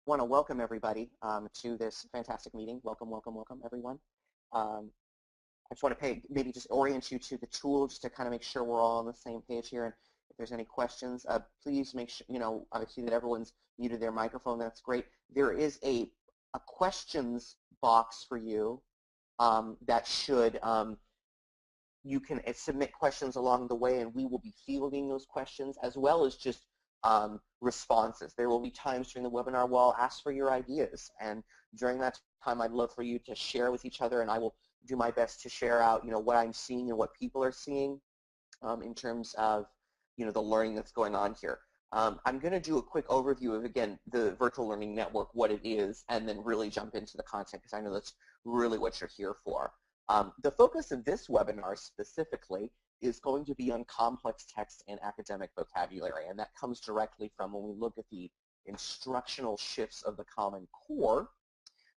want to welcome everybody to this fantastic meeting. Welcome, welcome, welcome, everyone. I just want to maybe just orient you to the tool just to kind of make sure we're all on the same page here. And if there's any questions, please make sure, I see that everyone's muted their microphone. That's great. There is a questions box for you that should, you can submit questions along the way, and we will be fielding those questions as well as just responses. There will be times during the webinar where I'll ask for your ideas, and during that time I'd love for you to share with each other, and I will do my best to share out what I'm seeing and what people are seeing in terms of the learning that's going on here. I'm going to do a quick overview of, again, the virtual learning network, what it is, and then really jump into the content because I know that's really what you're here for. The focus of this webinar specifically is going to be on complex text and academic vocabulary, and that comes directly from when we look at the instructional shifts of the Common Core.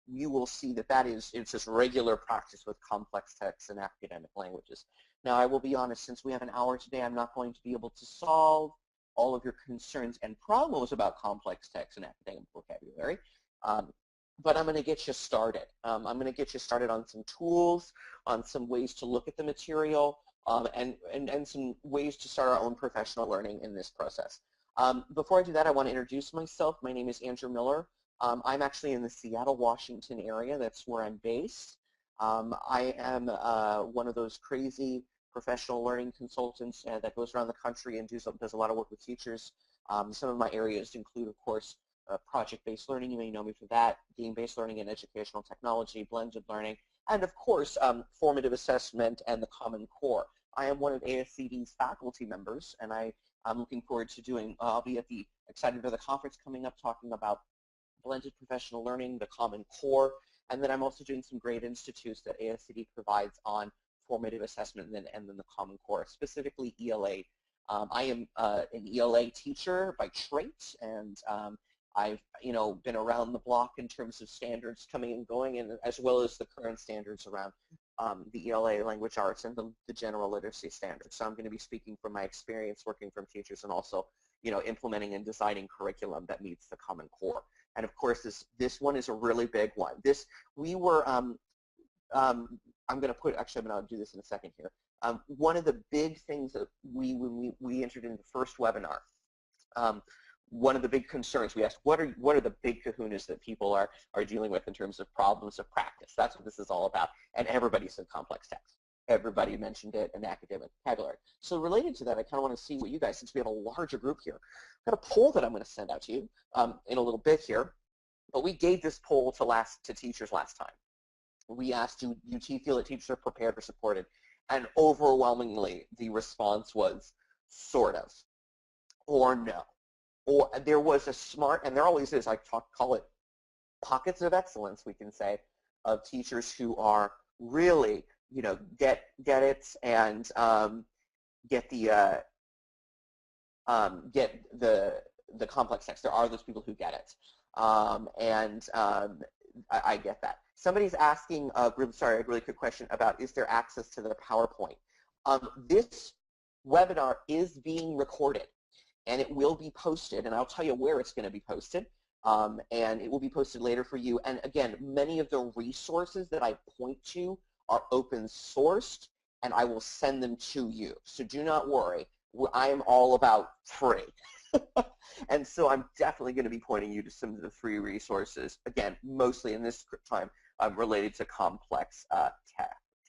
You will see that it's just regular practice with complex texts and academic languages. Now, I will be honest, since we have an hour today, I'm not going to be able to solve all of your concerns and problems about complex text and academic vocabulary, but I'm going to get you started. I'm going to get you started on some tools, on some ways to look at the material, and some ways to start our own professional learning in this process. Before I do that, I want to introduce myself. My name is Andrew Miller. I'm actually in the Seattle, Washington area. That's where I'm based. I am one of those crazy professional learning consultants that goes around the country and does a lot of work with teachers. Some of my areas include, of course, project-based learning. You may know me for that. Game-based learning and educational technology, blended learning, and of course, formative assessment and the Common Core. I am one of ASCD's faculty members, and I'm looking forward to I'll be excited for the conference coming up talking about blended professional learning, the Common Core, and then I'm also doing some great institutes that ASCD provides on formative assessment and then the Common Core, specifically ELA. I am an ELA teacher by trait, and I've been around the block in terms of standards coming and going, and as well as the current standards around the ELA language arts and the general literacy standards. So I'm going to be speaking from my experience working from teachers and also implementing and designing curriculum that meets the Common Core. And of course, this one is a really big one. I'm going to put, actually, I'm going to do this in a second here. One of the big things that when we entered in the first webinar, one of the big concerns we asked, what are the big kahunas that people are dealing with in terms of problems of practice? That's what this is all about. And everybody said complex text. Everybody mentioned it in academic vocabulary. So related to that, I kind of want to see what you guys, since we have a larger group here, I've got a poll that I'm going to send out to you in a little bit here. But we gave this poll to teachers last time. We asked, do you feel that teachers are prepared or supported? And overwhelmingly, the response was sort of, or no. Or there was a smart, and there always is, I call it pockets of excellence, we can say, of teachers who are really, get it and get the complex text. There are those people who get it, I get that. Somebody's asking, a really quick question about, is there access to the PowerPoint? This webinar is being recorded, and it will be posted, and I'll tell you where it's going to be posted, and it will be posted later for you. And again, many of the resources that I point to are open sourced, and I will send them to you. So do not worry. I am all about free. And so I'm definitely going to be pointing you to some of the free resources, again, mostly in this time related to complex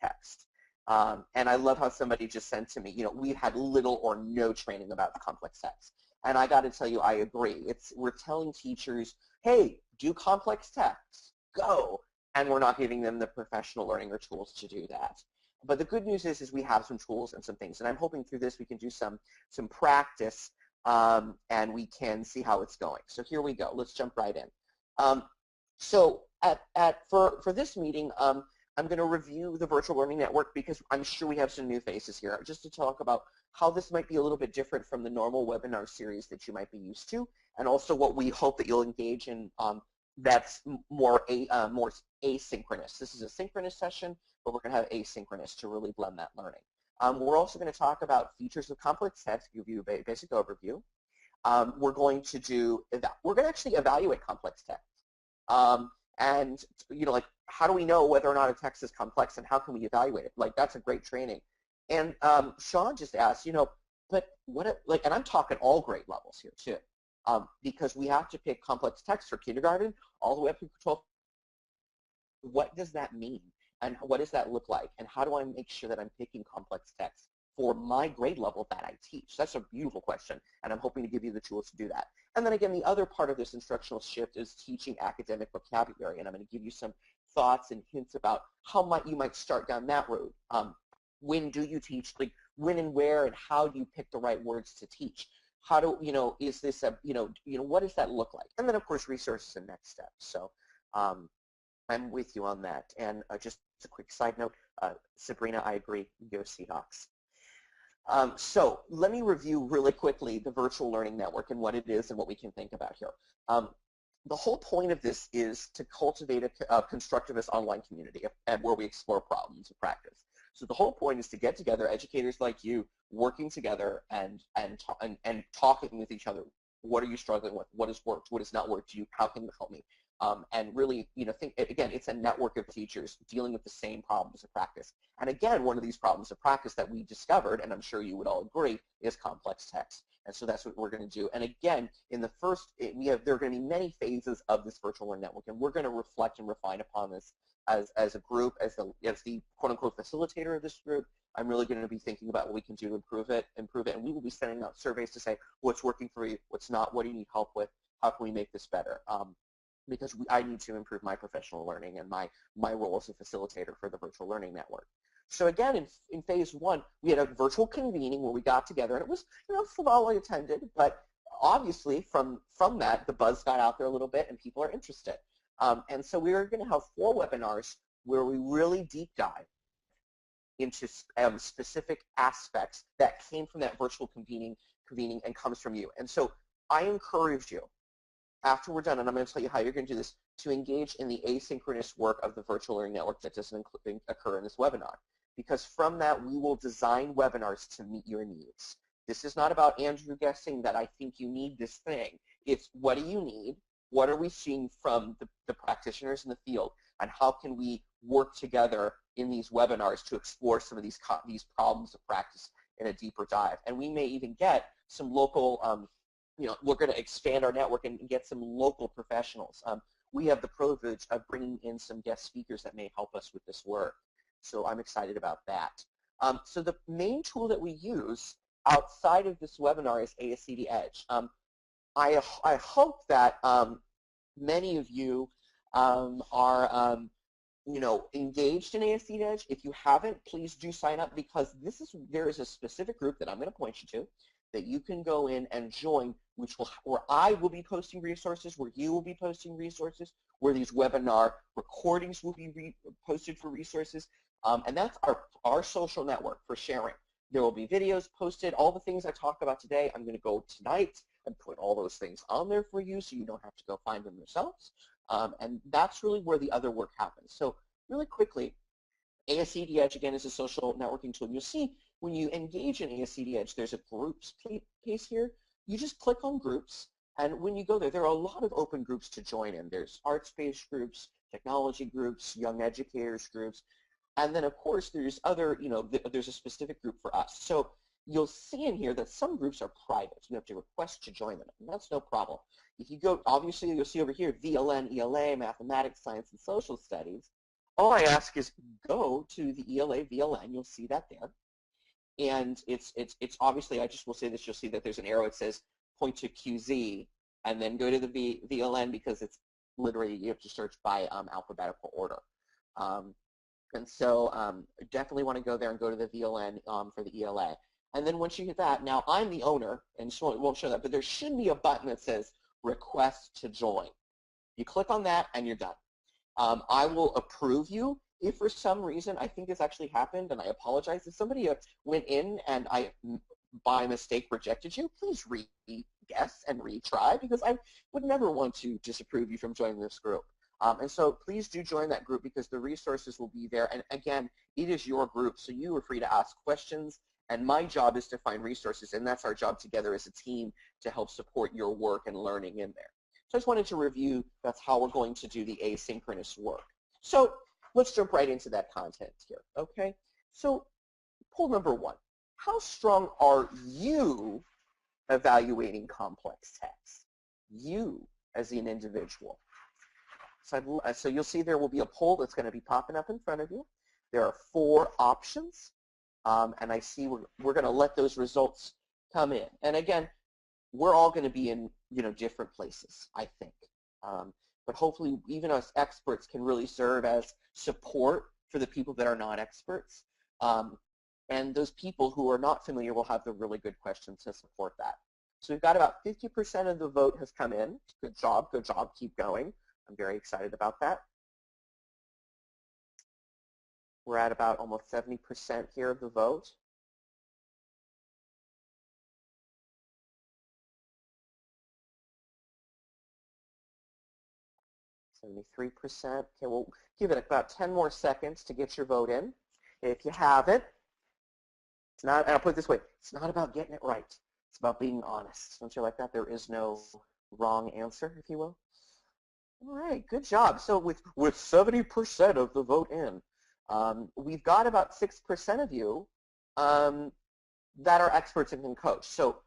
text. And I love how somebody just sent to me, we've had little or no training about complex text. And I got to tell you, I agree. We're telling teachers, hey, do complex text, go. And we're not giving them the professional learning or tools to do that. But the good news is we have some tools and some things. And I'm hoping through this we can do some practice and we can see how it's going. So here we go. Let's jump right in. So for this meeting, I'm going to review the virtual learning network because I'm sure we have some new faces here, just to talk about how this might be a little bit different from the normal webinar series that you might be used to, and also what we hope that you'll engage in that's more asynchronous. This is a synchronous session, but we're going to have asynchronous to really blend that learning. We're also going to talk about features of complex text, give you a basic overview. we're going to actually evaluate complex text. And, like, how do we know whether or not a text is complex, and how can we evaluate it? Like, that's a great training. And Sean just asked, but and I'm talking all grade levels here too, because we have to pick complex text for kindergarten all the way up to 12th. What does that mean? And what does that look like? And how do I make sure that I'm picking complex text for my grade level that I teach? That's a beautiful question, and I'm hoping to give you the tools to do that. And then again, the other part of this instructional shift is teaching academic vocabulary, and I'm going to give you some thoughts and hints about how you might start down that road. When do you teach? Like, when and where and how do you pick the right words to teach? How do, is this a, what does that look like? And then, of course, resources and next steps. So I'm with you on that. And just a quick side note, Sabrina, I agree, go Seahawks. So let me review really quickly the virtual learning network and what it is and what we can think about here. The whole point of this is to cultivate a constructivist online community where we explore problems of practice. So the whole point is to get together educators like you working together and talking with each other. What are you struggling with? What has worked? What has not worked to you? How can you help me? And really, think, again, it's a network of teachers dealing with the same problems of practice. And again, one of these problems of practice that we discovered, and I'm sure you would all agree, is complex text. And so that's what we're going to do. And again, in the first, there are going to be many phases of this virtual learning network, and we're going to reflect and refine upon this as a group, as the quote-unquote facilitator of this group. I'm really going to be thinking about what we can do to improve it, and we will be sending out surveys to say what's working for you, what's not, what do you need help with, how can we make this better. Because I need to improve my professional learning and my role as a facilitator for the virtual learning network. So again, in phase one, we had a virtual convening where we got together, and it was, small attended, but obviously from that, the buzz got out there a little bit and people are interested. And so we are going to have 4 webinars where we really deep dive into specific aspects that came from that virtual convening and comes from you. And so I encourage you, after we're done, and I'm going to tell you how you're going to do this, to engage in the asynchronous work of the virtual learning network that doesn't occur in this webinar. Because from that, we will design webinars to meet your needs. This is not about Andrew guessing that I think you need this thing. It's what do you need? What are we seeing from the practitioners in the field? And how can we work together in these webinars to explore some of these problems of practice in a deeper dive? And we may even get some local we're going to expand our network and get some local professionals. We have the privilege of bringing in some guest speakers that may help us with this work. So I'm excited about that. So the main tool that we use outside of this webinar is ASCD Edge. I hope that many of you are engaged in ASCD Edge. If you haven't, please do sign up, because there is a specific group that I'm going to point you to that you can go in and join, where I will be posting resources, where you will be posting resources, where these webinar recordings will be posted for resources, and that's our social network for sharing. There will be videos posted, all the things I talked about today. I'm going to go tonight and put all those things on there for you so you don't have to go find them yourselves, and that's really where the other work happens. So really quickly, ASCD Edge, again, is a social networking tool. You'll see when you engage in ASCD Edge, there's a groups piece here. You just click on groups, and when you go there, there are a lot of open groups to join in. There's arts-based groups, technology groups, young educators groups, and then, of course, there's other, there's a specific group for us. So you'll see in here that some groups are private. You have to request to join them, and that's no problem. If you go, obviously, you'll see over here, VLN, ELA, Mathematics, Science, and Social Studies. All I ask is go to the ELA, VLN. You'll see that there. And it's obviously, I just will say this, you'll see that there's an arrow. It says point to QZ, and then go to the VLN, because it's literally, you have to search by alphabetical order. And so definitely want to go there and go to the VLN for the ELA. And then once you hit that, now I'm the owner, and so it won't show that, but there should be a button that says request to join. You click on that, and you're done. I will approve you. If for some reason, I think this actually happened, and I apologize, if somebody went in and I, by mistake, rejected you, please re-guess and retry, because I would never want to disapprove you from joining this group. And so please do join that group, because the resources will be there. And again, it is your group, so you are free to ask questions And my job is to find resources, and that's our job together as a team to help support your work and learning in there. So I just wanted to review, that's how we're going to do the asynchronous work. So let's jump right into that content here, okay? So poll number 1, how strong are you evaluating complex text? You as an individual. So you'll see there will be a poll that's going to be popping up in front of you. There are 4 options, and I see we're going to let those results come in. And again, we're all going to be in different places, I think. But hopefully even us experts can really serve as support for the people that are not experts. And those people who are not familiar will have the really good questions to support that. So we've got about 50% of the vote has come in. Good job, keep going. I'm very excited about that. We're at about almost 70% here of the vote. .73%. Okay, we'll give it about 10 more seconds to get your vote in. If you haven't, it's not, and I'll put it this way, it's not about getting it right. It's about being honest. Don't you like that? There is no wrong answer, if you will. All right, good job. So with 70% of the vote in, we've got about 6% of you that are experts and can coach. So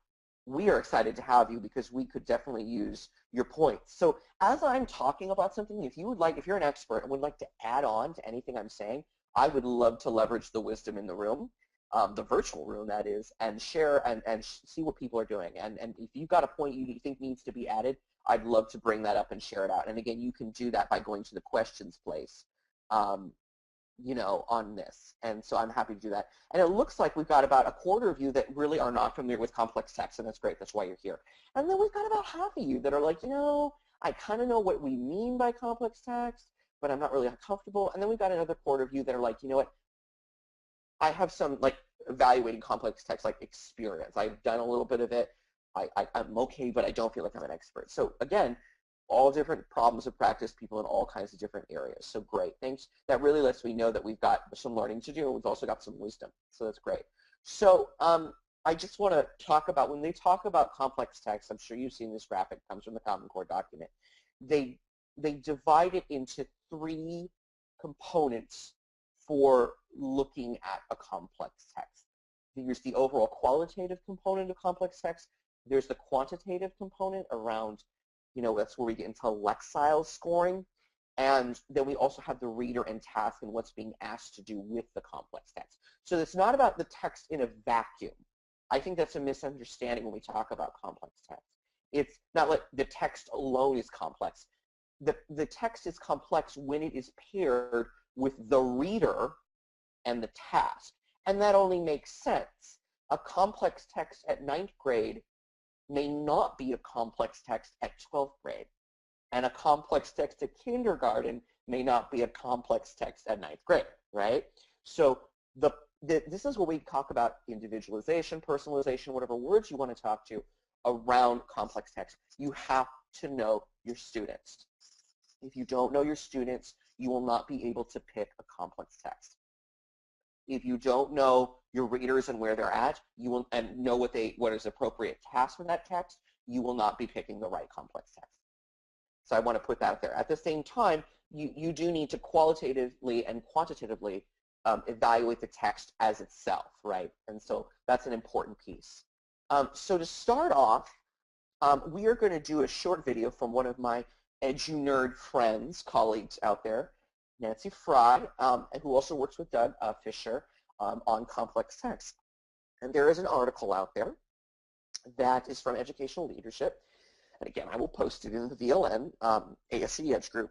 we are excited to have you because we could definitely use your points. So as I'm talking about something, if you're an expert and would like to add on to anything I'm saying, I would love to leverage the wisdom in the room, the virtual room that is, and share and see what people are doing. And if you've got a point you think needs to be added, I'd love to bring that up and share it out. And again, you can do that by going to the questions place, on this. And so I'm happy to do that. And it looks like we've got about a quarter of you that really are not familiar with complex text, and that's great. That's why you're here. And then we've got about half of you that are like, I kind of know what we mean by complex text, but I'm not really comfortable. And then we've got another quarter of you that are like, you know what, I have some evaluating complex text experience. I've done a little bit of it. I'm okay, but I don't feel like I'm an expert. So again, all different problems of practice, people in all kinds of different areas. So great, thanks. That really lets me know that we've got some learning to do, and we've also got some wisdom. So that's great. So I just want to talk about, when they talk about complex text, I'm sure you've seen this graphic, it comes from the Common Core document. They divide it into 3 components for looking at a complex text. There's the overall qualitative component of complex text. There's the quantitative component around, that's where we get into Lexile scoring. And then we also have the reader and task and what's being asked to do with the complex text. So it's not about the text in a vacuum. I think that's a misunderstanding when we talk about complex text. It's not like the text alone is complex. The text is complex when it is paired with the reader and the task. And that only makes sense. A complex text at 9th grade may not be a complex text at 12th grade. And a complex text at kindergarten may not be a complex text at 9th grade, right? So this is where we talk about individualization, personalization, whatever words you want to talk to around complex text. You have to know your students. If you don't know your students, you will not be able to pick a complex text. If you don't know your readers and where they're at, and know what is appropriate task for that text, you will not be picking the right complex text. So I want to put that out there. At the same time, you do need to qualitatively and quantitatively evaluate the text as itself, right? And so that's an important piece. So to start off, we are going to do a short video from one of my edu-nerd friends, colleagues out there, Nancy Fry, who also works with Doug Fisher on complex text. And there is an article out there that is from Educational Leadership. And again, I will post it in the VLN ASCD Edge group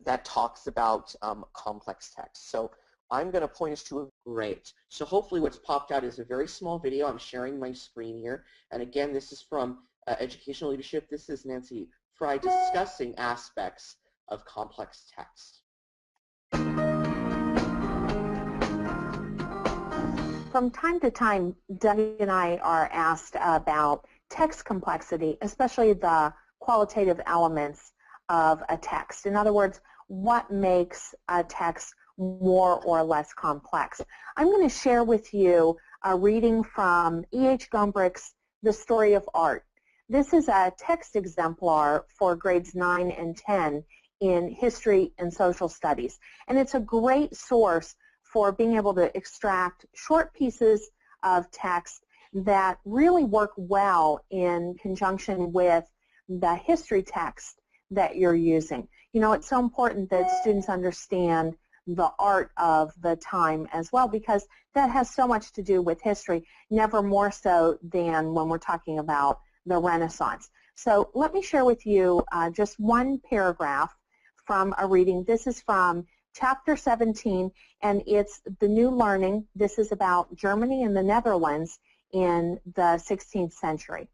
that talks about complex text. So I'm going to point us to a great. So hopefully what's popped out is a very small video. I'm sharing my screen here. And again, this is from Educational Leadership. This is Nancy Fry discussing aspects of complex text. From time to time, Doug and I are asked about text complexity, especially the qualitative elements of a text. In other words, what makes a text more or less complex. I'm going to share with you a reading from E.H. Gombrich's The Story of Art. This is a text exemplar for grades 9 and 10 in history and social studies. And it's a great source for being able to extract short pieces of text that really work well in conjunction with the history text that you're using. You know, it's so important that students understand the art of the time as well, because that has so much to do with history, never more so than when we're talking about the Renaissance. So let me share with you just one paragraph from a reading. This is from Chapter 17, and it's the new learning. This is about Germany and the Netherlands in the 16th century.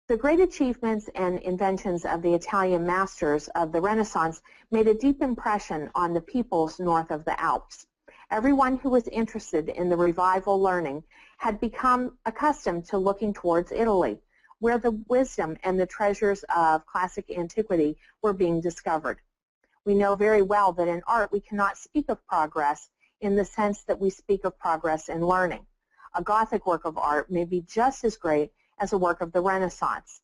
The great achievements and inventions of the Italian masters of the Renaissance made a deep impression on the peoples north of the Alps. Everyone who was interested in the revival learning had become accustomed to looking towards Italy, where the wisdom and the treasures of classic antiquity were being discovered. We know very well that in art we cannot speak of progress in the sense that we speak of progress in learning. A Gothic work of art may be just as great as a work of the Renaissance.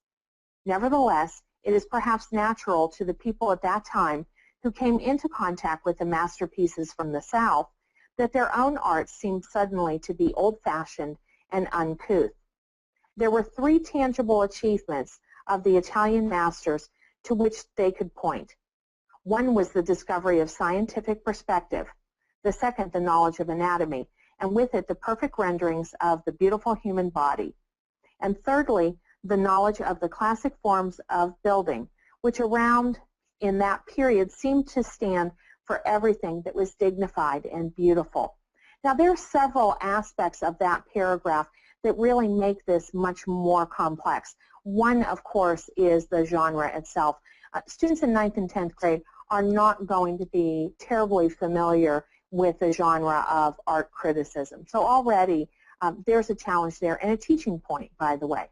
Nevertheless, it is perhaps natural to the people at that time who came into contact with the masterpieces from the South that their own art seemed suddenly to be old-fashioned and uncouth. There were three tangible achievements of the Italian masters to which they could point. One was the discovery of scientific perspective, the second the knowledge of anatomy, and with it the perfect renderings of the beautiful human body, and thirdly, the knowledge of the classic forms of building, which around in that period seemed to stand for everything that was dignified and beautiful. Now, there are several aspects of that paragraph that really make this much more complex. One, of course, is the genre itself. Students in 9th and 10th grade are not going to be terribly familiar with the genre of art criticism. So already there's a challenge there and a teaching point, by the way.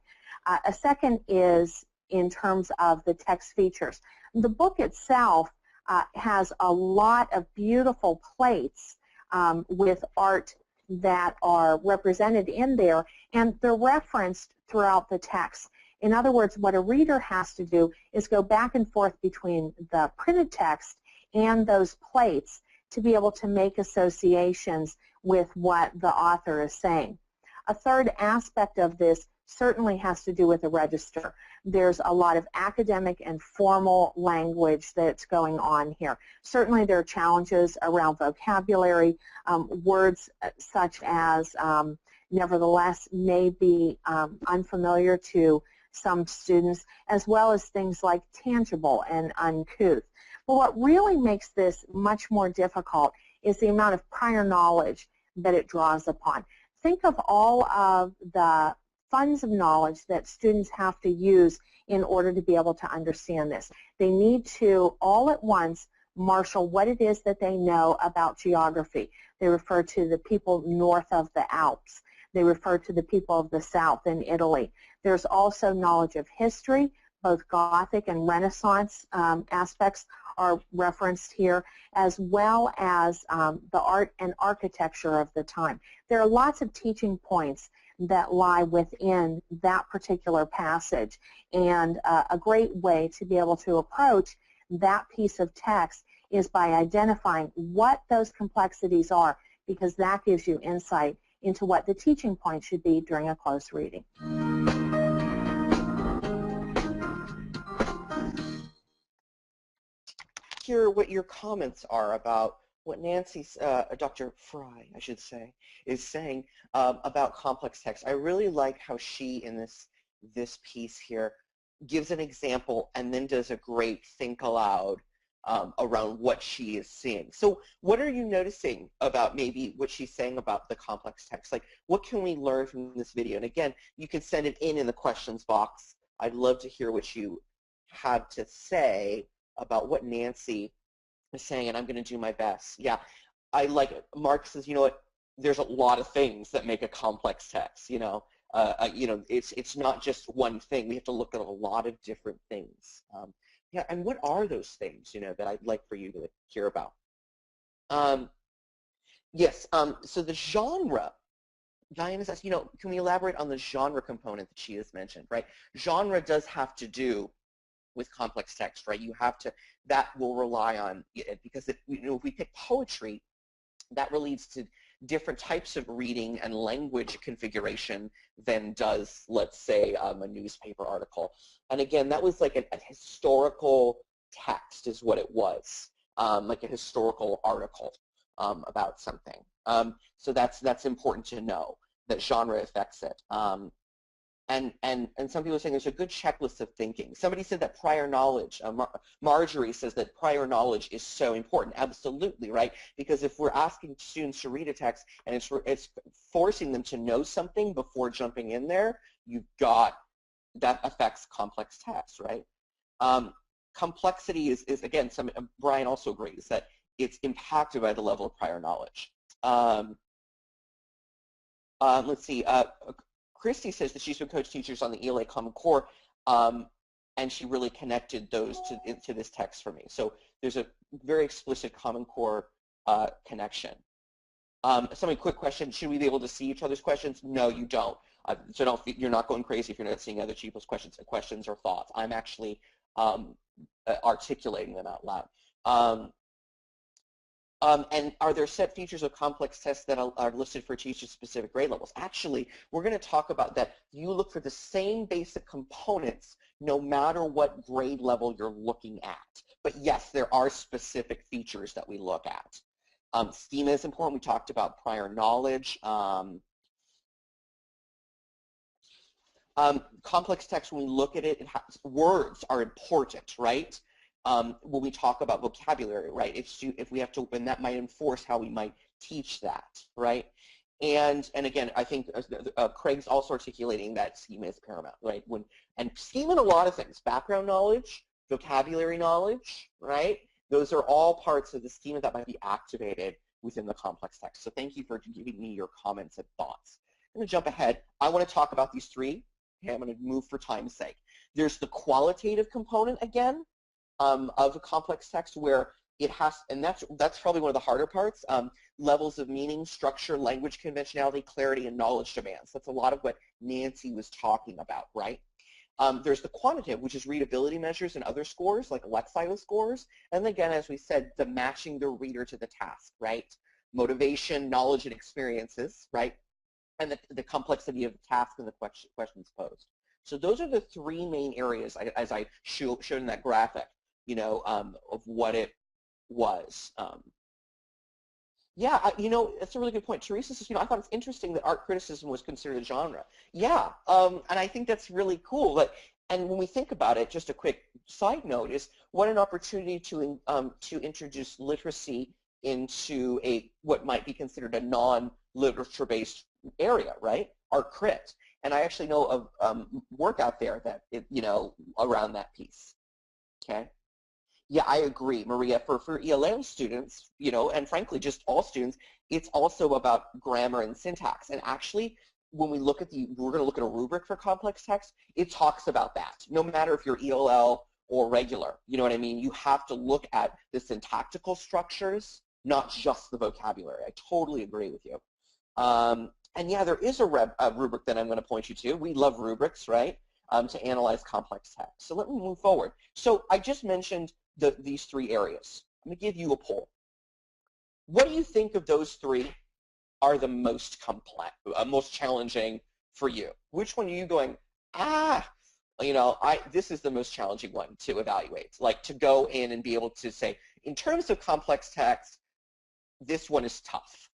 A second is in terms of the text features. The book itself has a lot of beautiful plates with art that are represented in there, and they're referenced throughout the text. In other words, what a reader has to do is go back and forth between the printed text and those plates to be able to make associations with what the author is saying. A third aspect of this certainly has to do with the register. There's a lot of academic and formal language that's going on here. Certainly there are challenges around vocabulary. Words such as nevertheless may be unfamiliar to some students, as well as things like tangible and uncouth. But what really makes this much more difficult is the amount of prior knowledge that it draws upon. Think of all of the funds of knowledge that students have to use in order to be able to understand this. They need to all at once marshal what it is that they know about geography. They refer to the people north of the Alps. They refer to the people of the South in Italy. There's also knowledge of history. Both Gothic and Renaissance aspects are referenced here, as well as the art and architecture of the time. There are lots of teaching points that lie within that particular passage, and a great way to be able to approach that piece of text is by identifying what those complexities are, because that gives you insight into what the teaching point should be during a close reading. Hear what your comments are about what Nancy, Dr. Fry, I should say, is saying about complex text. I really like how she, in this piece here, gives an example and then does a great think aloud around what she is seeing. So what are you noticing about maybe what she's saying about the complex text? Like, what can we learn from this video? And again, you can send it in the questions box. I'd love to hear what you have to say about what Nancy is saying, and I'm going to do my best. Yeah, I like it. Mark says, you know what, there's a lot of things that make a complex text, you know. It's not just one thing. We have to look at a lot of different things. Yeah, and what are those things, you know, that I'd like for you to hear about? Yes, so the genre Diana's asked, can we elaborate on the genre component that she has mentioned, right? Genre does have to do with complex text, right? You have to, that will rely on it because if we pick poetry, that leads to different types of reading and language configuration than does, let's say, a newspaper article. And again, that was like a historical text is what it was, like a historical article about something. So that's important to know, that genre affects it. And some people are saying there's a good checklist of thinking. Somebody said that prior knowledge, Marjorie says that prior knowledge is so important. Absolutely, right? Because if we're asking students to read a text and it's forcing them to know something before jumping in there, that affects complex text, right? Complexity is again, Brian also agrees that it's impacted by the level of prior knowledge. Let's see. Christy says that she's been coach teachers on the ELA Common Core, and she really connected those to this text for me. So there's a very explicit Common Core connection. Somebody, quick question, should we be able to see each other's questions? No, you don't. So you're not going crazy if you're not seeing other people's questions or thoughts. I'm actually articulating them out loud. And are there set features of complex tests that are listed for teacher-specific grade levels? Actually, we're going to talk about that. You look for the same basic components no matter what grade level you're looking at. But yes, there are specific features that we look at. Schema is important. We talked about prior knowledge. Complex text, when we look at it, words are important, right? When we talk about vocabulary, right? If we have to, and that might enforce how we might teach that, right? And again, I think Craig's also articulating that schema is paramount, right? And schema in a lot of things, background knowledge, vocabulary knowledge, right? Those are all parts of the schema that might be activated within the complex text. So thank you for giving me your comments and thoughts. I'm going to jump ahead. I want to talk about these three. Okay, I'm going to move for time's sake. There's the qualitative component again. Of a complex text where it has, and that's probably one of the harder parts, levels of meaning, structure, language conventionality, clarity, and knowledge demands. That's a lot of what Nancy was talking about, right? There's the quantitative, which is readability measures and other scores, like Alexio scores. And again, as we said, the matching the reader to the task, right? Motivation, knowledge, and experiences, right? And the complexity of the task and the questions posed. So those are the three main areas, as I showed in that graphic, of what it was. Yeah, that's a really good point. Teresa says, I thought it's interesting that art criticism was considered a genre. Yeah, and I think that's really cool. And when we think about it, just a quick side note is what an opportunity to introduce literacy into what might be considered a non-literature-based area, right? Art crit. And I actually know of work out there that, around that piece. Okay. Yeah, I agree, Maria. For ELA students, and frankly, just all students, it's also about grammar and syntax. And actually, when we look at we're going to look at a rubric for complex text, it talks about that. No matter if you're ELL or regular, you know what I mean? You have to look at the syntactical structures, not just the vocabulary. I totally agree with you. And yeah, there is a rubric that I'm going to point you to. We love rubrics, right, to analyze complex text. So let me move forward. So I just mentioned these three areas. I'm going to give you a poll. What do you think of those three are the most complex, most challenging for you? Which one are you going, this is the most challenging one to evaluate, like to go in and be able to say, in terms of complex text, this one is tough.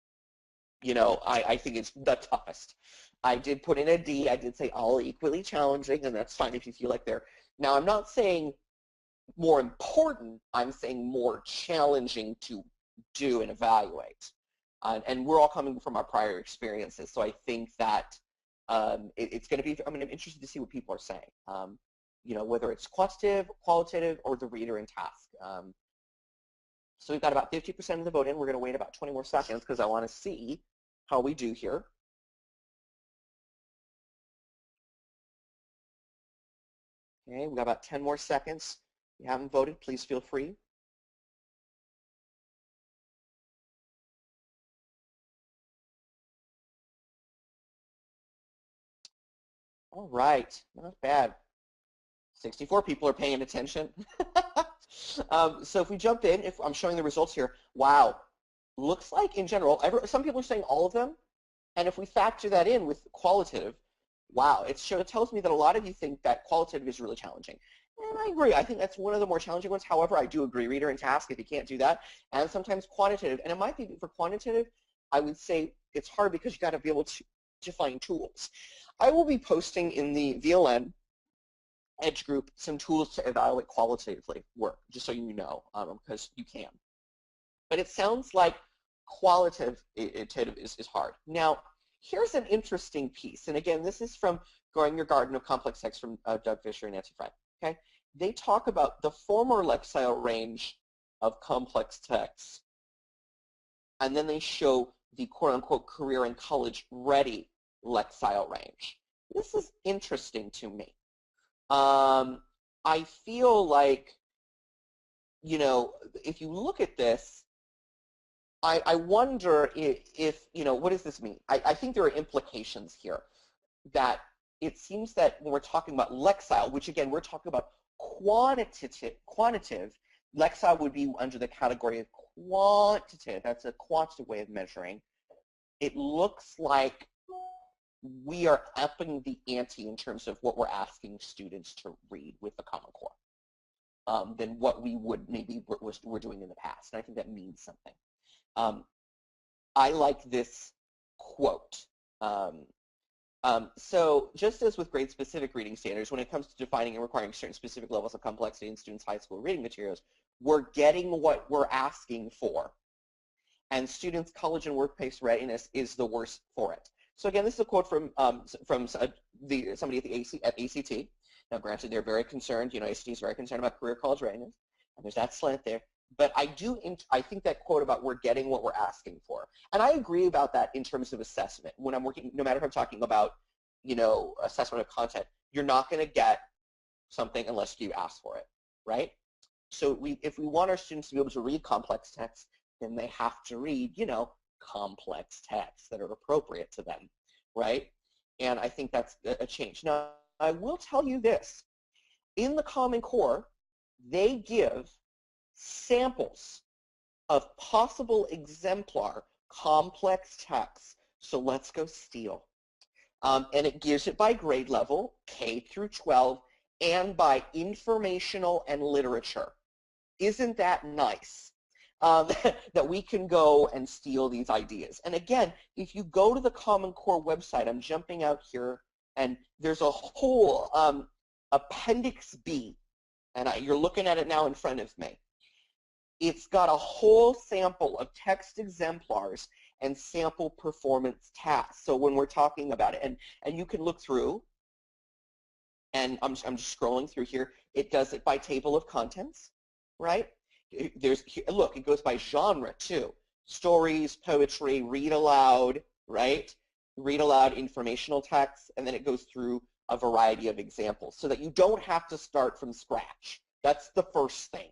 I think it's the toughest. I did put in a D. I did say all equally challenging, and that's fine if you feel like they're. Now, I'm not saying more important. I'm saying more challenging to do and evaluate. And we're all coming from our prior experiences, so I think that it's going to be. I'm interested to see what people are saying. Whether it's quantitative, qualitative, or the reader and task. So we've got about 50% of the vote in. We're going to wait about 20 more seconds because I want to see how we do here. Okay, we've got about 10 more seconds. If you haven't voted, please feel free. All right, not bad. 64 people are paying attention. So if we jump in, if I'm showing the results here, wow, looks like in general, some people are saying all of them, and if we factor that in with qualitative, wow, it tells me that a lot of you think that qualitative is really challenging. And I agree. I think that's one of the more challenging ones. However, I do agree, reader and task, if you can't do that, and sometimes quantitative. And it might be for quantitative, I would say it's hard because you got to be able to find tools. I will be posting in the VLN Edge group some tools to evaluate qualitatively work, just so you know, because you can. But it sounds like qualitative is hard. Now, here's an interesting piece. And again, this is from Growing Your Garden of Complex Text from Doug Fisher and Nancy Frey. Okay? They talk about the former lexile range of complex texts, and then they show the quote-unquote career and college-ready lexile range. This is interesting to me. I feel like, you know, if you look at this, I wonder if, you know, what does this mean? I think there are implications here that it seems that when we're talking about lexile, which again, we're talking about quantitative, lexile would be under the category of quantitative. That's a quantitative way of measuring. It looks like we are upping the ante in terms of what we're asking students to read with the Common Core than what we would maybe were doing in the past. And I think that means something. I like this quote. So just as with grade-specific reading standards, when it comes to defining and requiring certain specific levels of complexity in students' high school reading materials, we're getting what we're asking for. And students' college and workplace readiness is the worst for it. So again, this is a quote from somebody at ACT. Now, granted, they're very concerned. You know, ACT is very concerned about career college readiness, and there's that slant there. But I think that quote about we're getting what we're asking for. And I agree about that in terms of assessment. When I'm working, no matter if I'm talking about, you know, assessment of content, you're not going to get something unless you ask for it, right? So if we want our students to be able to read complex text, then they have to read, you know, complex texts that are appropriate to them, right? And I think that's a change. Now, I will tell you this. In the Common Core, they give samples of possible exemplar complex texts. So let's go steal. And it gives it by grade level, K through 12, and by informational and literature. Isn't that nice? That we can go and steal these ideas. And again, if you go to the Common Core website, I'm jumping out here, and there's a whole Appendix B, and you're looking at it now in front of me. It's got a whole sample of text exemplars and sample performance tasks. So when we're talking about it, and you can look through, and I'm just scrolling through here. It does it by table of contents, right? Look, it goes by genre too. Stories, poetry, read aloud, right? Read aloud informational texts, and then it goes through a variety of examples so that you don't have to start from scratch. That's the first thing.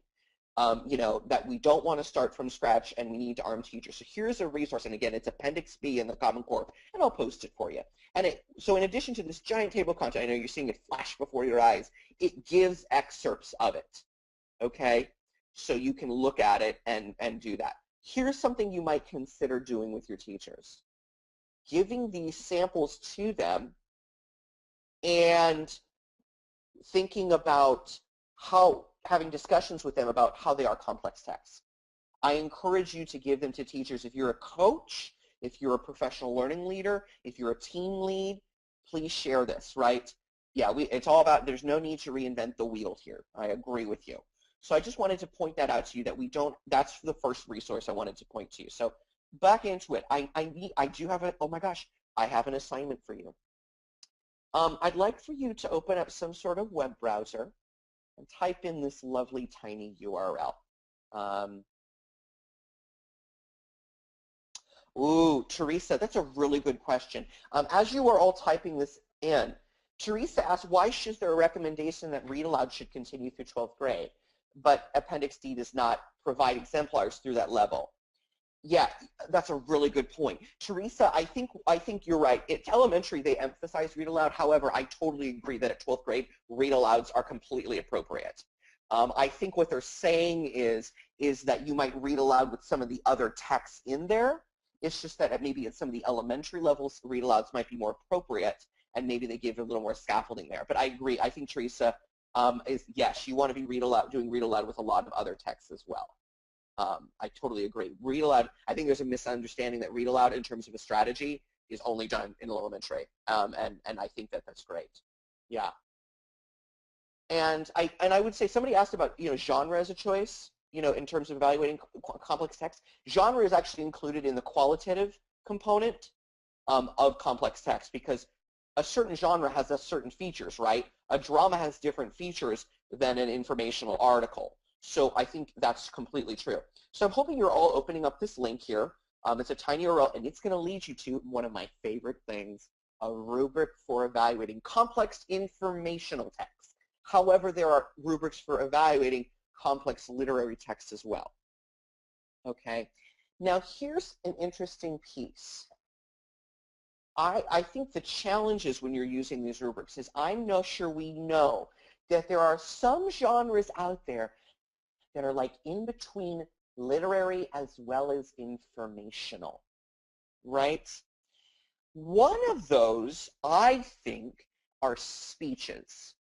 You know, that we don't want to start from scratch and we need to arm teachers. So here's a resource, and again, it's Appendix B in the Common Core, and I'll post it for you. And so in addition to this giant table of content, I know you're seeing it flash before your eyes, it gives excerpts of it, okay? So you can look at it and do that. Here's something you might consider doing with your teachers. Giving these samples to them and thinking about having discussions with them about how they are complex texts. I encourage you to give them to teachers. If you're a coach, if you're a professional learning leader, if you're a team lead, please share this, right? Yeah, it's all about, there's no need to reinvent the wheel here. I agree with you. So I just wanted to point that out to you that that's the first resource I wanted to point to you. So back into it. I do have oh my gosh, I have an assignment for you. I'd like for you to open up some sort of web browser and type in this lovely tiny URL. Ooh, Teresa, that's a really good question. As you are all typing this in, Teresa asked, why is there a recommendation that read aloud should continue through 12th grade, but Appendix D does not provide exemplars through that level? Yeah, that's a really good point. Teresa, I think you're right. It's elementary, they emphasize read aloud. However, I totally agree that at 12th grade, read alouds are completely appropriate. I think what they're saying is that you might read aloud with some of the other texts in there. It's just that maybe at some of the elementary levels, read alouds might be more appropriate, and maybe they give a little more scaffolding there. But I agree. I think Teresa is, yes, you want to be doing read aloud with a lot of other texts as well. I totally agree. Read aloud, I think there's a misunderstanding that read aloud in terms of a strategy is only done in elementary, and I think that that's great. Yeah. And I would say somebody asked about genre as a choice, in terms of evaluating complex text. Genre is actually included in the qualitative component of complex text because a certain genre has a certain features, right? A drama has different features than an informational article. So I think that's completely true. So I'm hoping you're all opening up this link here. It's a tiny URL, and it's going to lead you to one of my favorite things, a rubric for evaluating complex informational text. However, there are rubrics for evaluating complex literary text as well. Okay. Now here's an interesting piece. I think the challenge is when you're using these rubrics is I'm not sure we know that there are some genres out there that are like in between literary as well as informational, right? One of those, I think, are speeches,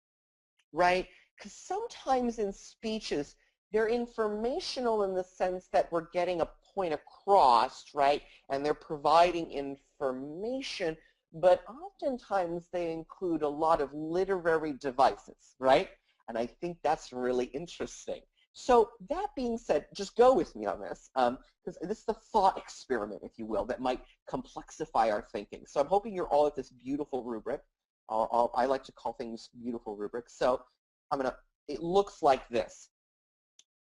right? Because sometimes in speeches, they're informational in the sense that we're getting a point across, right? And they're providing information, but oftentimes they include a lot of literary devices, right? And I think that's really interesting. So that being said, just go with me on this, because this is a thought experiment, if you will, that might complexify our thinking. So I'm hoping you're all at this beautiful rubric. I like to call things beautiful rubrics. So it looks like this.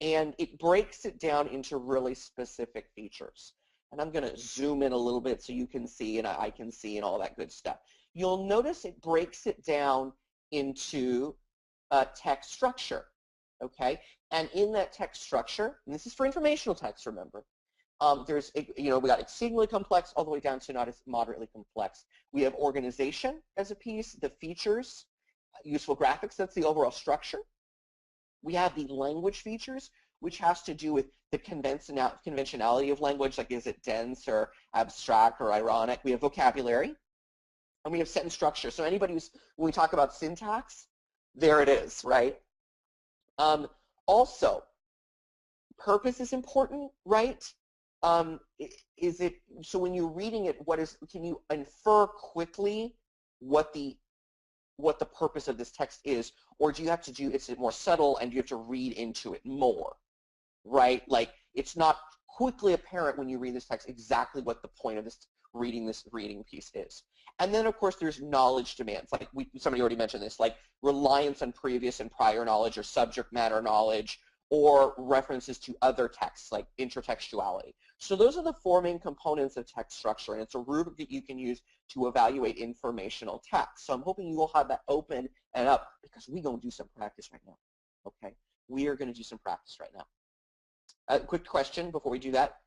And it breaks it down into really specific features. And I'm going to zoom in a little bit so you can see and I can see and all that good stuff. You'll notice it breaks it down into text structure. Okay, and in that text structure, and this is for informational text, remember, there's, we got exceedingly complex all the way down to not as moderately complex. We have organization as a piece, the features, useful graphics, that's the overall structure. We have the language features, which has to do with the conventionality of language, like is it dense or abstract or ironic. We have vocabulary, and we have sentence structure. So anybody when we talk about syntax, there it is, right? Also, purpose is important, right? So when you're reading it, can you infer quickly what the purpose of this text is, or do you have to it's more subtle and you have to read into it more, right? Like it's not quickly apparent when you read this text exactly what the point of this reading piece is. And then, of course, there's knowledge demands. Like somebody already mentioned this, like reliance on previous and prior knowledge or subject matter knowledge or references to other texts like intertextuality. So those are the four main components of text structure, and it's a rubric that you can use to evaluate informational text. So I'm hoping you will have that open and up because we're going to do some practice right now. Okay, we are going to do some practice right now. A quick question before we do that.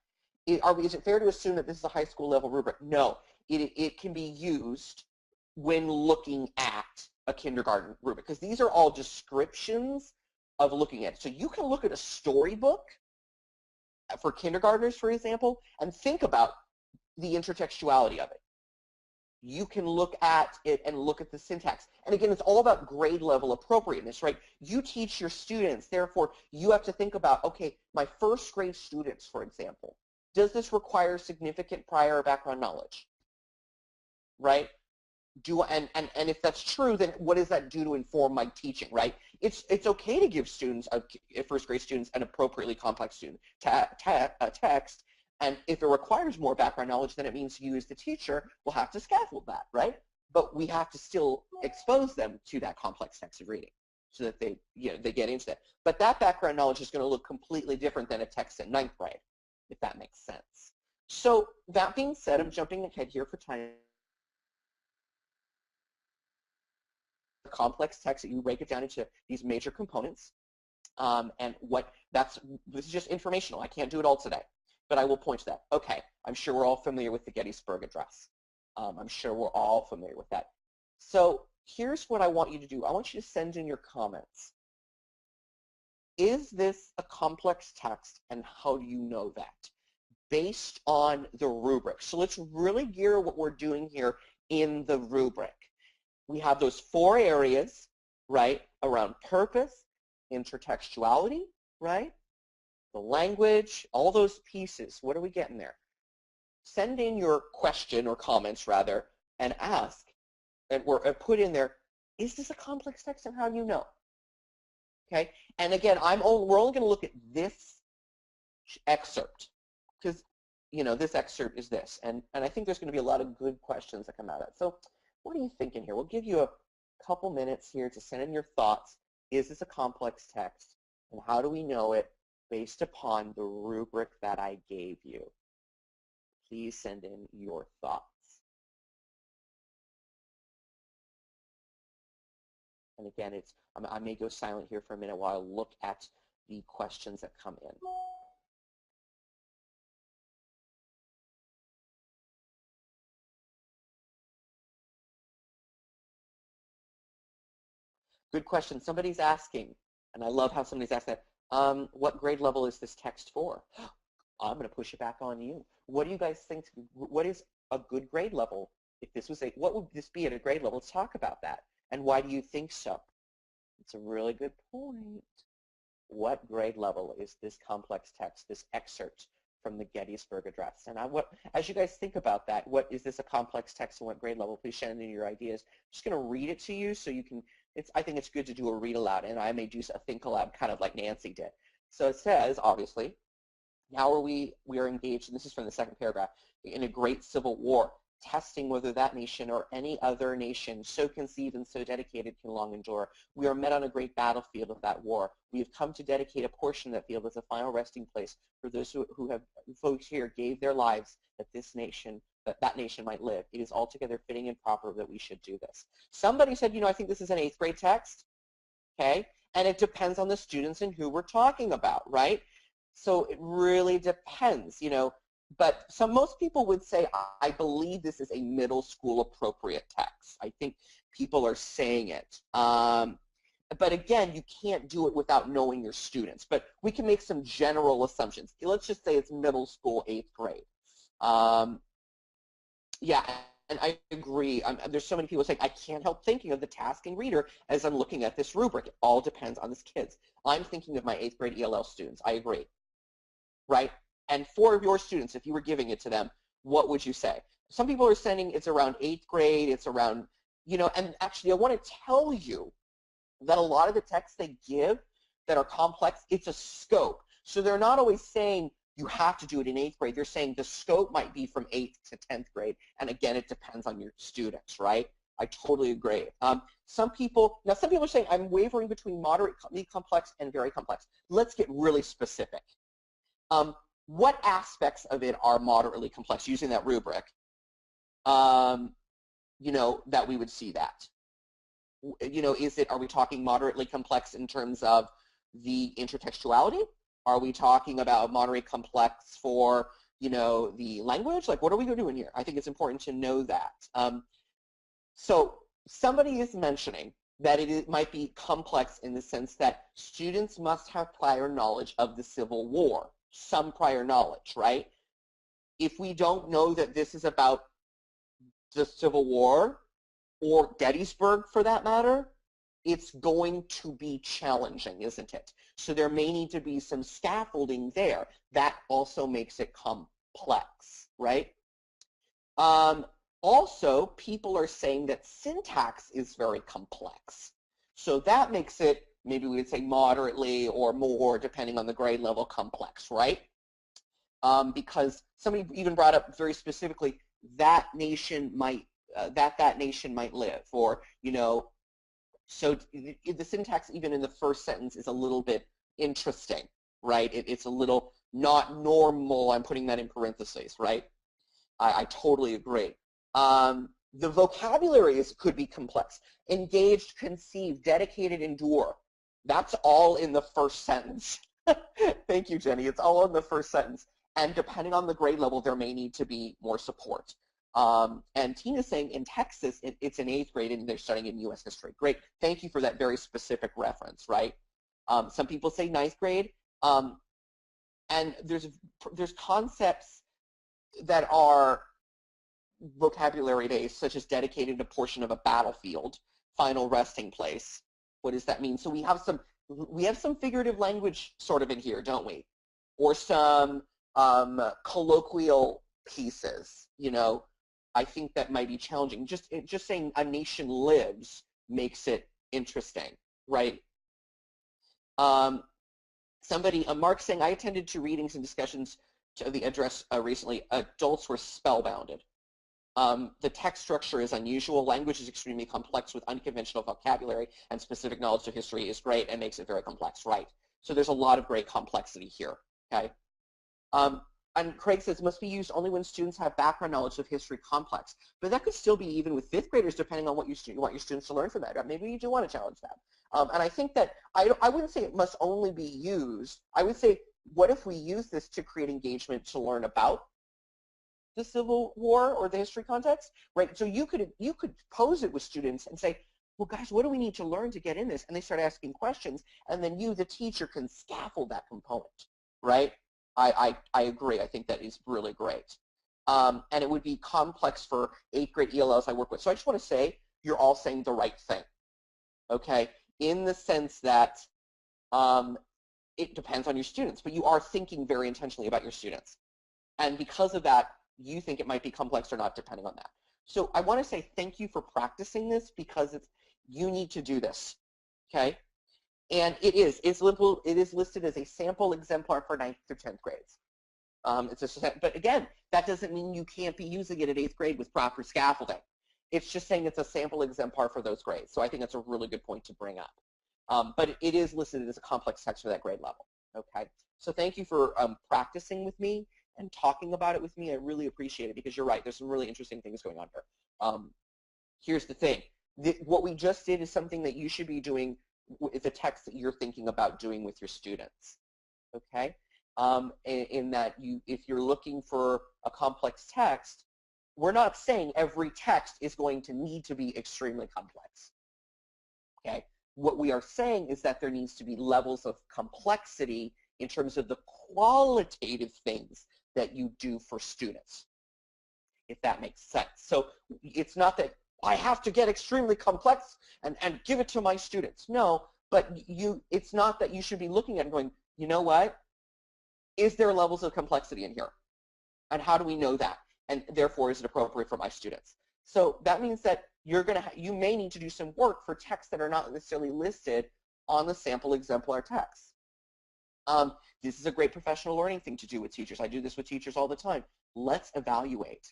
Is it fair to assume that this is a high school level rubric? No. It can be used when looking at a kindergarten rubric because these are all descriptions of looking at it. So you can look at a storybook for kindergartners, for example, and think about the intertextuality of it. You can look at it and look at the syntax. And again, it's all about grade level appropriateness, right? You teach your students, therefore you have to think about, okay, my first grade students, for example, does this require significant prior background knowledge? Right? And if that's true, then what does that do to inform my teaching, right? It's okay to give students, first grade students, an appropriately complex text, and if it requires more background knowledge, then it means you as the teacher will have to scaffold that, right? But we have to still expose them to that complex text of reading so that they get into that. But that background knowledge is going to look completely different than a text in 9th grade, if that makes sense. So that being said, I'm jumping ahead here for time. Complex text that you break it down into these major components, and this is just informational. I can't do it all today. but I will point to that. Okay, I'm sure we're all familiar with the Gettysburg Address. I'm sure we're all familiar with that. So here's what I want you to do. I want you to send in your comments. Is this a complex text, and how do you know that? Based on the rubric. So let's really gear what we're doing here in the rubric. We have those 4 areas, right, around purpose, intertextuality, right, the language, all those pieces. What are we getting there? Send in your question or comments, rather, and ask, and put in there, is this a complex text, and how do you know? Okay, and again, we're only going to look at this excerpt, because this excerpt is this, and I think there's going to be a lot of good questions that come out of it. So what are you thinking here? We'll give you a couple minutes here to send in your thoughts. Is this a complex text, and how do we know it based upon the rubric that I gave you? Please send in your thoughts. And again, I may go silent here for a minute while I look at the questions that come in. Good question. Somebody's asking, and I love how somebody's asked that, what grade level is this text for? I'm going to push it back on you. What do you guys think? What is a good grade level? If this was what would this be at a grade level? Let's talk about that. And why do you think so? It's a really good point. What grade level is this complex text, this excerpt from the Gettysburg Address? And as you guys think about that, what is this a complex text and what grade level? Please send in your ideas. I'm just going to read it to you so you can, I think it's good to do a read aloud, and I may do a think aloud kind of like Nancy did. So it says, obviously, now we are engaged, and this is from the second paragraph, in a great civil war, testing whether that nation or any other nation so conceived and so dedicated can long endure. We are met on a great battlefield of that war. We have come to dedicate a portion of that field as a final resting place for those folks here gave their lives that that nation might live. It is altogether fitting and proper that we should do this. Somebody said, I think this is an 8th grade text, okay? And it depends on the students and who we're talking about, right? So it really depends, But most people would say, I believe this is a middle school appropriate text. I think people are saying it. But again, you can't do it without knowing your students. But we can make some general assumptions. Let's just say it's middle school, 8th grade. Yeah, and I agree. There's so many people saying, I can't help thinking of the tasking reader as I'm looking at this rubric. It all depends on these kids. I'm thinking of my 8th grade ELL students. I agree. Right? And for your students, if you were giving it to them, what would you say? Some people are saying it's around 8th grade, it's around, and actually I want to tell you that a lot of the texts they give that are complex, it's a scope. So they're not always saying you have to do it in 8th grade. They're saying the scope might be from 8th to 10th grade. And again, it depends on your students, right? I totally agree. Some people are saying I'm wavering between moderately complex and very complex. Let's get really specific. What aspects of it are moderately complex using that rubric, that we would see that? Are we talking moderately complex in terms of the intertextuality? Are we talking about moderately complex for, the language? Like, what are we doing here? I think it's important to know that. So somebody is mentioning that it might be complex in the sense that students must have prior knowledge of the Civil War. Some prior knowledge, right? If we don't know that this is about the Civil War or Gettysburg for that matter, it's going to be challenging, isn't it? So there may need to be some scaffolding there. That also makes it complex, right? Also, people are saying that syntax is very complex. So that makes it, maybe we would say moderately or more, depending on the grade level, complex, right? Because somebody even brought up very specifically that nation might live, or so the syntax even in the first sentence is a little bit interesting, right? It's a little not normal. I'm putting that in parentheses, right? I totally agree. The vocabulary could be complex. Engaged, conceived, dedicated, endure. That's all in the first sentence. Thank you, Jenny. It's all in the first sentence. And depending on the grade level, there may need to be more support. And Tina's saying in Texas, it's in 8th grade and they're studying in U.S. history. Great. Thank you for that very specific reference, right? Some people say 9th grade. And there's concepts that are vocabulary based, such as dedicated a portion of a battlefield, final resting place. What does that mean? So we have some figurative language sort of in here, don't we? Or some colloquial pieces, you know. I think that might be challenging. Just saying a nation lives makes it interesting, right? Mark saying, I attended 2 readings and discussions to the address recently. Adults were spellbounded. The text structure is unusual. Language is extremely complex with unconventional vocabulary, and specific knowledge of history is great and makes it very complex, right? So there's a lot of great complexity here, okay? And Craig says, must be used only when students have background knowledge of history complex. But that could still be even with 5th graders, depending on what you want your students to learn from that. Maybe you do want to challenge that. And I think that I wouldn't say it must only be used. I would say, what if we use this to create engagement to learn about the Civil War or the history context, right? So you could pose it with students and say, well, guys, what do we need to learn to get in this? And they start asking questions, and then you, the teacher, can scaffold that component, right? I agree. I think that is really great. And it would be complex for 8th grade ELLs I work with. So I just want to say you're all saying the right thing, okay? In the sense that it depends on your students, but you are thinking very intentionally about your students. And because of that, you think it might be complex or not, depending on that. So I want to say thank you for practicing this, because you need to do this, okay? And it is listed as a sample exemplar for 9th through 10th grades. But again, that doesn't mean you can't be using it at 8th grade with proper scaffolding. It's just saying it's a sample exemplar for those grades. So I think that's a really good point to bring up. But it is listed as a complex text for that grade level. Okay. So thank you for practicing with me and talking about it with me. I really appreciate it, because you're right. There's some really interesting things going on here. Here's the thing. What we just did is something that you should be doing with the text that you're thinking about doing with your students. Okay. In that if you're looking for a complex text, we're not saying every text is going to need to be extremely complex. Okay. What we are saying is that there needs to be levels of complexity in terms of the qualitative things that you do for students, if that makes sense. So it's not that I have to get extremely complex and give it to my students. No, but it's not that you should be looking at it and going, you know what? Is there levels of complexity in here? And how do we know that? And therefore, is it appropriate for my students? So that means that you may need to do some work for texts that are not necessarily listed on the sample exemplar text. This is a great professional learning thing to do with teachers. I do this with teachers all the time. Let's evaluate.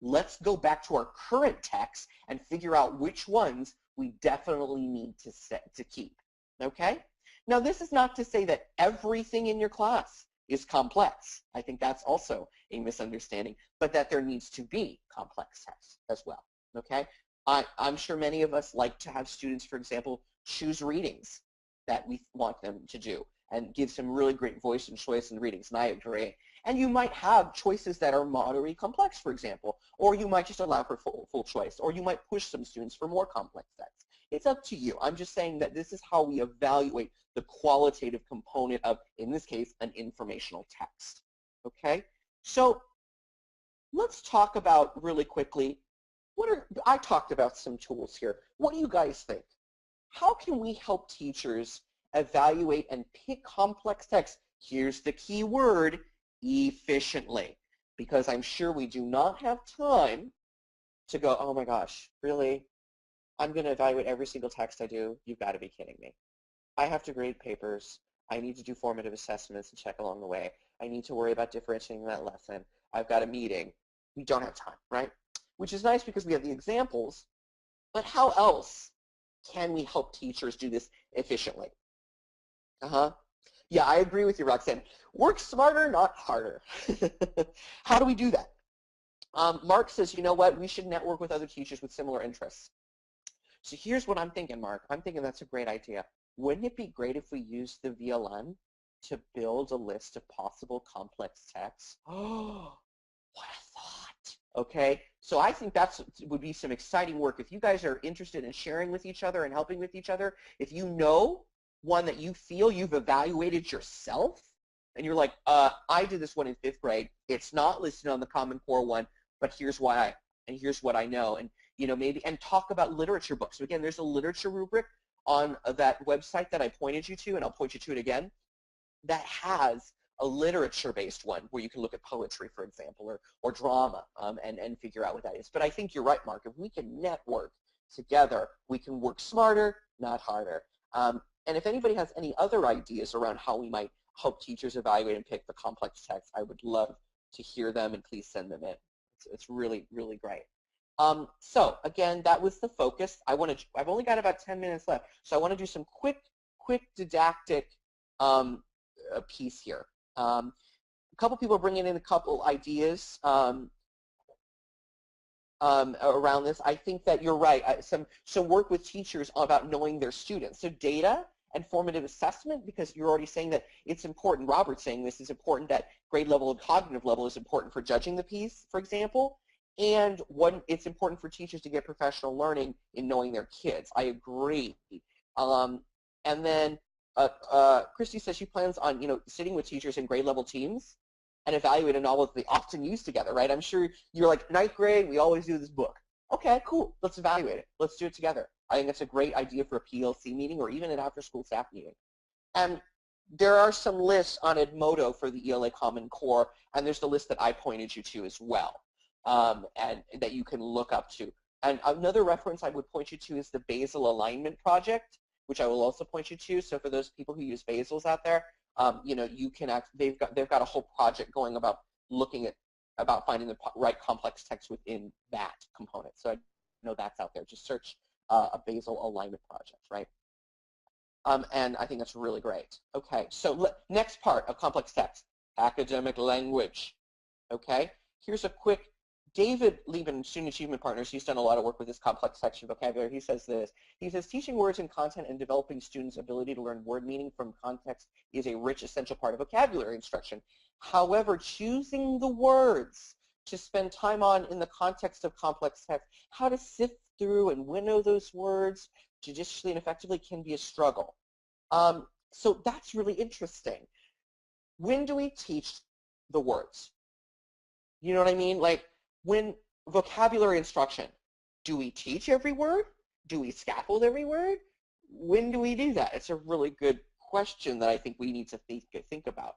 Let's go back to our current text and figure out which ones we definitely need to keep. Okay? Now, this is not to say that everything in your class is complex. I think that's also a misunderstanding, but that there needs to be complex text as well. Okay? I'm sure many of us like to have students, for example, choose readings that we want them to do and give some really great voice and choice in readings, and I agree. And you might have choices that are moderately complex, for example, or you might just allow for full choice, or you might push some students for more complex text. It's up to you. I'm just saying that this is how we evaluate the qualitative component of, in this case, an informational text. Okay? So let's talk about really quickly, I talked about some tools here. What do you guys think? How can we help teachers evaluate and pick complex text? Here's the key word, efficiently, because I'm sure we do not have time to go, oh my gosh, really? I'm going to evaluate every single text I do? You've got to be kidding me. I have to grade papers. I need to do formative assessments and check along the way. I need to worry about differentiating that lesson. I've got a meeting. We don't have time, right? Which is nice because we have the examples, but how else can we help teachers do this efficiently? Yeah, I agree with you, Roxanne. Work smarter, not harder. How do we do that? Mark says, you know what, we should network with other teachers with similar interests. So here's what I'm thinking, Mark. I'm thinking that's a great idea. Wouldn't it be great if we used the VLN to build a list of possible complex texts. Oh, what a thought. Okay, so I think that would be some exciting work. If you guys are interested in sharing with each other and helping with each other, if you know one that you feel you've evaluated yourself, and you're like, I did this one in 5th grade. It's not listed on the Common Core one, but here's why and here's what I know. And maybe talk about literature books. So again, there's a literature rubric on that website that I pointed you to, and I'll point you to it again, that has a literature-based one where you can look at poetry, for example, or drama, and figure out what that is. But I think you're right, Mark. If we can network together, we can work smarter, not harder. And if anybody has any other ideas around how we might help teachers evaluate and pick the complex text, I would love to hear them, and please send them in. It's really, really great. So again, that was the focus. I've only got about 10 minutes left, so I want to do some quick didactic piece here. A couple people are bringing in a couple ideas around this. I think that you're right. Some work with teachers about knowing their students. So data and formative assessment, because you're already saying that it's important. Robert's saying this is important, that grade level and cognitive level is important for judging the piece, for example. And it's important for teachers to get professional learning in knowing their kids. I agree. And then Christy says she plans on sitting with teachers in grade level teams and evaluating all of the often used together, right? I'm sure you're like, 9th grade, we always do this book. Okay, cool. Let's evaluate it. Let's do it together. I think that's a great idea for a PLC meeting or even an after-school staff meeting. And there are some lists on Edmodo for the ELA Common Core, and there's the list that I pointed you to as well, and that you can look up to. And another reference I would point you to is the Basel Alignment Project, which I will also point you to. So for those people who use Basels out there, you can they've got a whole project going about looking about finding the right complex text within that component. So I know that's out there. Just search a Basel Alignment Project, right? And I think that's really great. Okay, so next part of complex text, academic language. Okay, here's a quick, David Lieben, Student Achievement Partners, he's done a lot of work with this complex text and vocabulary. He says this. He says, teaching words and content and developing students' ability to learn word meaning from context is a rich, essential part of vocabulary instruction. However, choosing the words to spend time on in the context of complex text, how to sift through and winnow those words judiciously and effectively can be a struggle. So that's really interesting. When do we teach the words? You know what I mean? Like, when vocabulary instruction, do we teach every word? Do we scaffold every word? When do we do that? It's a really good question that I think we need to think about.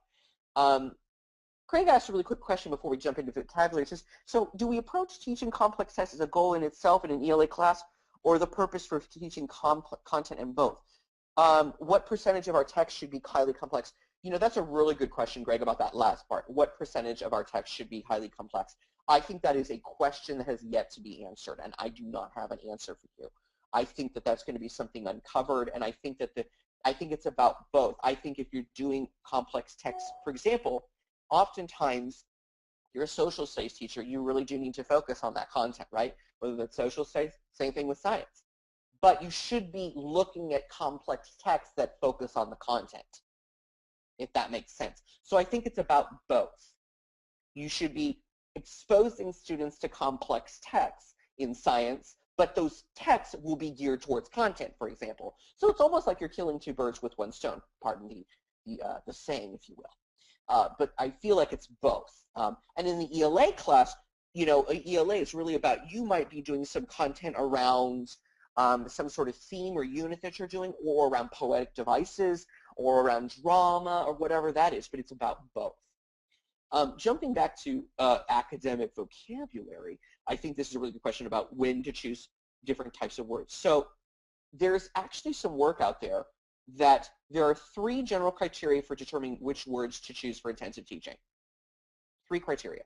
Craig asked a really quick question before we jump into vocabulary. It says, so do we approach teaching complex text as a goal in itself in an ELA class, or the purpose for teaching content in both? What percentage of our text should be highly complex? That's a really good question, Greg, about that last part. What percentage of our text should be highly complex? I think that is a question that has yet to be answered, and I do not have an answer for you. I think that that's going to be something uncovered, and I think that I think it's about both. I think if you're doing complex text, for example, oftentimes you're a social studies teacher, you really do need to focus on that content, right? Whether that's social studies, same thing with science. But you should be looking at complex texts that focus on the content, if that makes sense. So I think it's about both. You should be exposing students to complex texts in science, but those texts will be geared towards content, for example. So it's almost like you're killing two birds with one stone, pardon the saying, if you will. But I feel like it's both. And in the ELA class, ELA is really about, you might be doing some content around some sort of theme or unit that you're doing, or around poetic devices, or around drama, or whatever that is, but it's about both. Jumping back to academic vocabulary, I think this is a really good question about when to choose different types of words. So there's actually some work out there that there are 3 general criteria for determining which words to choose for intensive teaching. 3 criteria.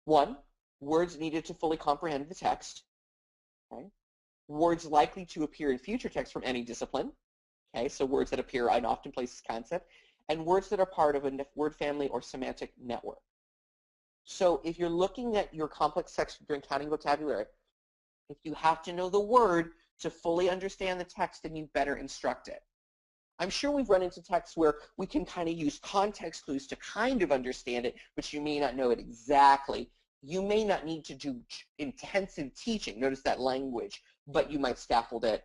1, words needed to fully comprehend the text. Okay. Words likely to appear in future text from any discipline. Okay, so words that appear in often places concept, and words that are part of a word family or semantic network. So if you're looking at your complex text during counting vocabulary, if you have to know the word to fully understand the text, then you better instruct it. I'm sure we've run into texts where we can kind of use context clues to kind of understand it, but you may not know it exactly. You may not need to do intensive teaching, notice that language, but you might scaffold it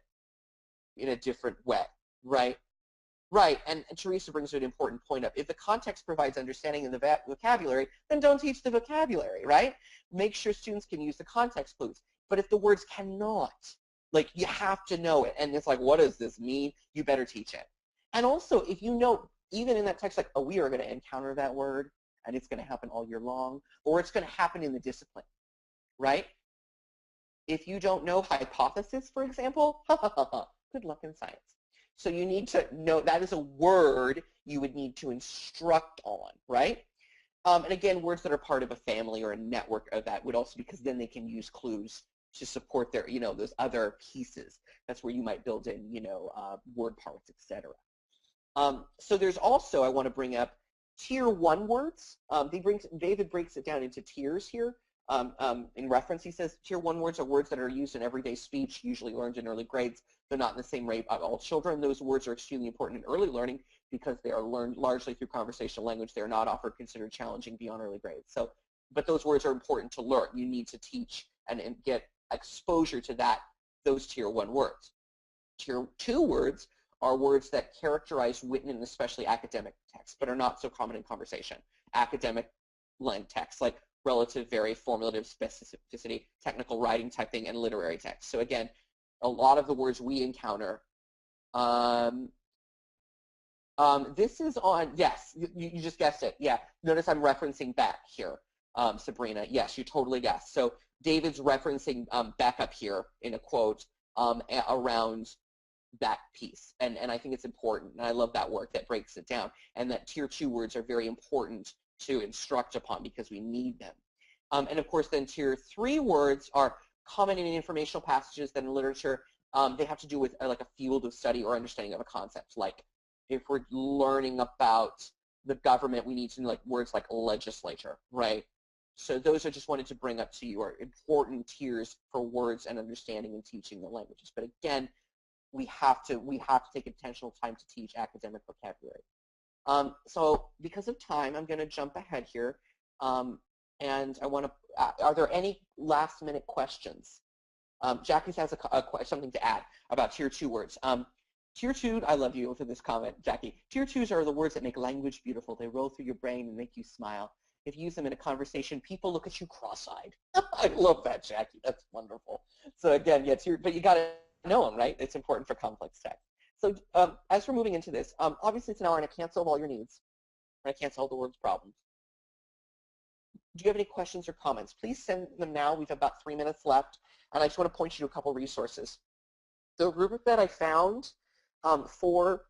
in a different way, right? Right, and Teresa brings an important point up. If the context provides understanding in the vocabulary, then don't teach the vocabulary, right? Make sure students can use the context clues. But if the words cannot, like you have to know it, and it's like, what does this mean? You better teach it. And also, if you know, even in that text, like, oh, we are going to encounter that word, and it's going to happen all year long, or it's going to happen in the discipline, right? If you don't know hypothesis, for example, good luck in science. So you need to know that is a word you would need to instruct on, right? And again, words that are part of a family or a network of that would also, because then they can use clues to support their, those other pieces. That's where you might build in, word parts, etc. So there's also, I want to bring up tier 1 words. David breaks it down into tiers here. In reference, he says tier 1 words are words that are used in everyday speech, usually learned in early grades. They're not in the same rate of all children. Those words are extremely important in early learning because they are learned largely through conversational language. They are not often considered challenging beyond early grades. So, but those words are important to learn. You need to teach and get exposure to those tier 1 words. Tier 2 words are words that characterize written and especially academic texts, but are not so common in conversation. Academic text, like relative, very formative specificity, technical writing typing, and literary text. So again, a lot of the words we encounter. This is on, yes, you just guessed it. Yeah, notice I'm referencing back here, Sabrina. Yes, you totally guessed. So David's referencing back up here in a quote around that piece. And I think it's important, and I love that work that breaks it down, and that tier 2 words are very important to instruct upon because we need them. And of course, then tier 3 words are common in informational passages that in literature, they have to do with like a field of study or understanding of a concept. Like if we're learning about the government, we need to know like words like legislature, right? So those I just wanted to bring up to you are important tiers for words and understanding and teaching the languages. But again, we have to take intentional time to teach academic vocabulary. So because of time, I'm going to jump ahead here. And I want to, are there any last minute questions? Jackie has something to add about tier 2 words. Tier 2, I love you for this comment, Jackie. Tier 2s are the words that make language beautiful. They roll through your brain and make you smile. If you use them in a conversation, people look at you cross-eyed. I love that, Jackie. That's wonderful. So again, yeah, but you got to know them, right? It's important for complex text. So as we're moving into this, obviously it's an hour and I can't solve all your needs. I can't solve the world's problems. Do you have any questions or comments? Please send them now. We've about 3 minutes left, and I just want to point you to a couple resources. The rubric that I found for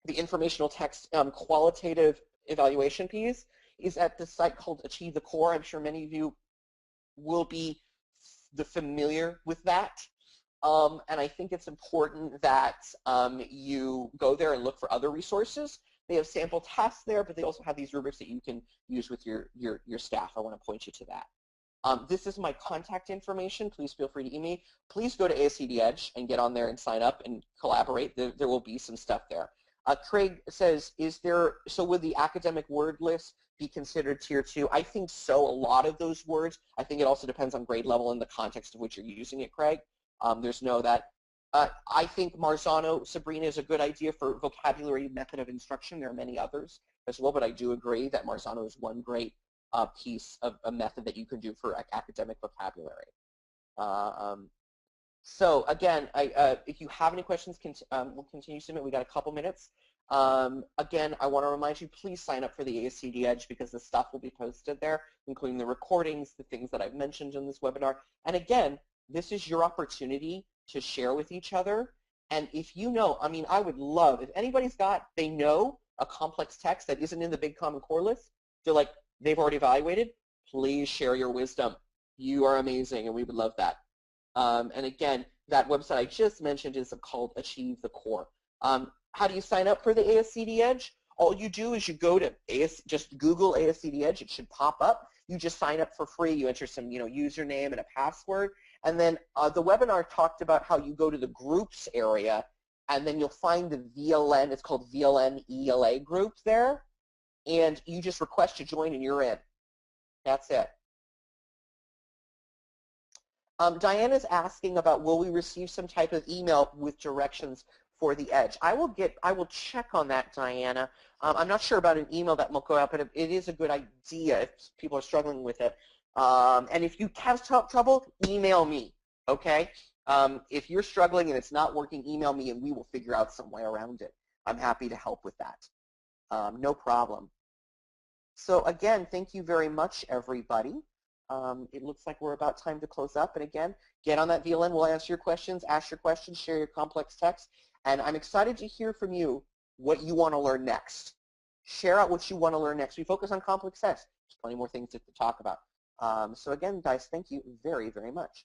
the informational text qualitative evaluation piece is at the site called Achieve the Core. I'm sure many of you will be familiar with that. And I think it's important that you go there and look for other resources. They have sample tests there, but they also have these rubrics that you can use with your staff. I want to point you to that. This is my contact information. Please feel free to email me. Please go to ASCD Edge and get on there and sign up and collaborate. There will be some stuff there. Craig says, so would the academic word list be considered tier 2? I think so. A lot of those words. I think it also depends on grade level and the context of which you're using it, Craig. There's no that. I think Marzano, Sabrina, is a good idea for vocabulary method of instruction. There are many others as well, but I do agree that Marzano is one great piece of a method that you can do for academic vocabulary. So again, if you have any questions, we'll continue to submit. We got a couple minutes. Again, I want to remind you, please sign up for the ASCD Edge because the stuff will be posted there, including the recordings, the things that I've mentioned in this webinar. And again, this is your opportunity to share with each other. And if you know, I mean, I would love, if anybody's they know a complex text that isn't in the big common core list, they've already evaluated, please share your wisdom. You are amazing, and we would love that. And again, that website I just mentioned is called Achieve the Core. How do you sign up for the ASCD Edge? All you do is you go to just Google ASCD Edge. It should pop up. You just sign up for free. You enter some username and a password. And then the webinar talked about how you go to the groups area and then you'll find the VLN, it's called VLN ELA group there, and you just request to join and you're in. That's it. Diana's asking about, will we receive some type of email with directions for the EDGE? I will check on that, Diana. I'm not sure about an email that will go out, but it is a good idea if people are struggling with it. And if you have trouble, email me, okay? If you're struggling and it's not working, email me and we will figure out some way around it. I'm happy to help with that. No problem. So again, thank you very much, everybody. It looks like we're about time to close up. And again, get on that VLN. We'll answer your questions, ask your questions, share your complex text. And I'm excited to hear from you what you want to learn next. Share out what you want to learn next. We focus on complex text. There's plenty more things to talk about. So again, guys, thank you very, very much.